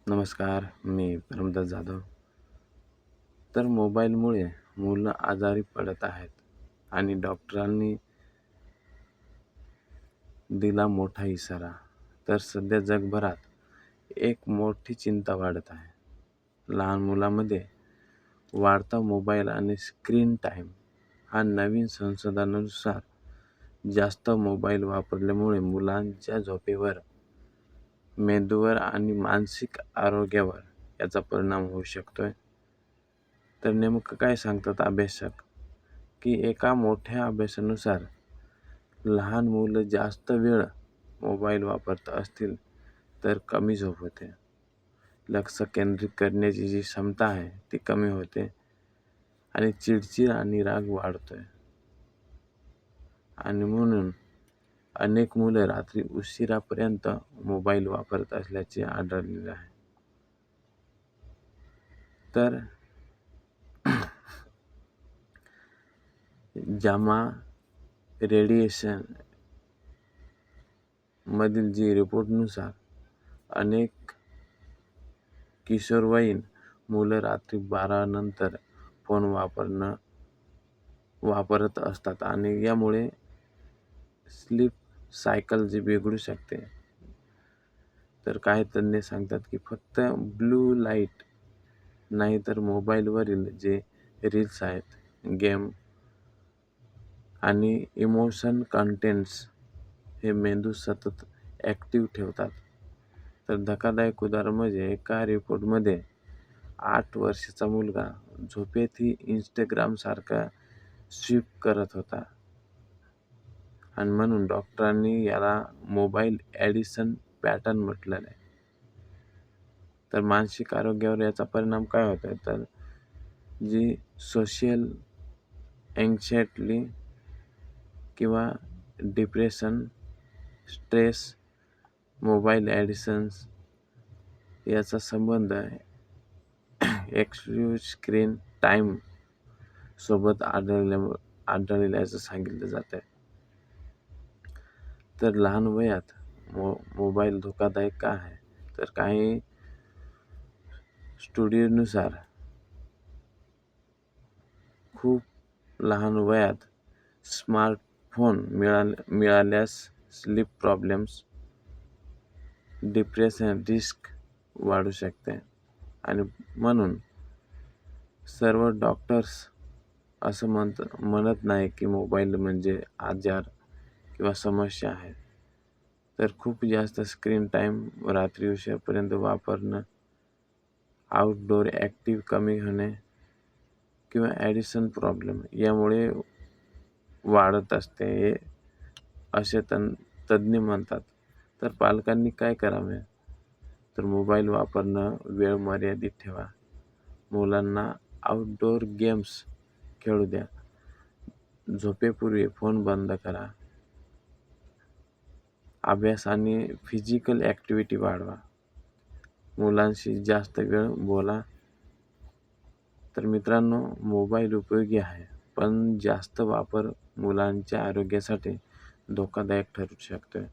नमस्कार, मी परमदास जाधव. तर मोबाईलमुळे मुलं आजारी पडत आहेत आणि डॉक्टरांनी दिला मोठा इशारा. तर सध्या जगभरात एक मोठी चिंता वाढत आहे. लहान मुलांमध्ये वाढता मोबाईल आणि स्क्रीन टाईम. हा नवीन संशोधनानुसार जास्त मोबाईल वापरल्यामुळे मुलांच्या झोपेवर, मेंदूवर आणि मानसिक आरोग्यावर याचा परिणाम होऊ शकतोय. तर नेमकं काय सांगतात अभ्यासक, की एका मोठ्या अभ्यासानुसार लहान मुलं जास्त वेळ मोबाईल वापरत असतील तर कमी झोप होते. लक्ष केंद्रित करण्याची जी क्षमता आहे ती कमी होते आणि चिडचिड आणि राग वाढतोय. आणि म्हणून अनेक मुलं रात्री उशिरापर्यंत मोबाईल वापरत असल्याचे आढळलेले आहे. तर जामा रेडिएशन मधील जी रिपोर्टनुसार अनेक किशोरवयीन मुलं रात्री 12 नंतर फोन वापरत असतात आणि यामुळे स्लीप सायकल जी बिघडू शकते. तर काही तज्ञ सांगतात की फक्त ब्लू लाईट नाही तर मोबाईलवरील जे रील्स आहेत, गेम आणि इमोशन कंटेंट्स हे मेंदू सतत ॲक्टिव्ह ठेवतात. तर धक्कादायक उदाहरण म्हणजे एका रिपोर्टमध्ये 8 वर्षाचा मुलगा झोपेतही इंस्टाग्रामसारखा स्वीप करत होता आणि म्हणून डॉक्टरांनी याला मोबाईल ॲडिक्शन पॅटर्न म्हटलेलं आहे. तर मानसिक आरोग्यावर याचा परिणाम काय होतोय, तर जी सोशल एन्झायटी किंवा डिप्रेशन, स्ट्रेस, मोबाईल ॲडिक्शन्स याचा संबंध एक्सक्लूसिव्ह स्क्रीन टाईम सोबत आढळल्याचं सांगितलं जात आहे. तर लहान वयात मोबाईल धोकादायक का आहे, तर काही स्टडीनुसार खूप लहान वयात स्मार्टफोन मिळाल्यास स्लीप प्रॉब्लेम्स, डिप्रेशन रिस्क वाढू शकते. आणि म्हणून सर्व डॉक्टर्स असं म्हणत नाही की मोबाईल म्हणजे आजार किंवा समस्या आहे. तर खूप जास्त स्क्रीन टाईम, रात्री उशिरापर्यंत वापरणं, आउटडोअर ॲक्टिव्ह कमी होणे किंवा ॲडिक्शन प्रॉब्लेम यामुळे वाढत असते, हे असे तज्ज्ञ म्हणतात. तर पालकांनी काय करावे, तर मोबाईल वापरणं वेळ मर्यादित ठेवा. मुलांना आउटडोअर गेम्स खेळू द्या. झोपेपूर्वी फोन बंद करा. अभ्यास आणि फिजिकल ॲक्टिव्हिटी वाढवा. मुलांशी जास्त वेळ बोला. तर मित्रांनो, मोबाईल उपयोगी आहे, पण जास्त वापर मुलांच्या आरोग्यासाठी धोकादायक ठरू शकतोय.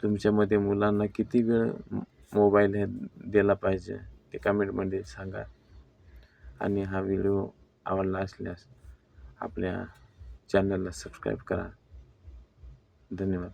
तुमच्या मते मुलांना किती वेळ मोबाईल हे दिला पाहिजे ते कमेंटमध्ये सांगा. आणि हा व्हिडिओ आवडला असल्यास आपल्या चॅनलला सबस्क्राईब करा. धन्यवाद.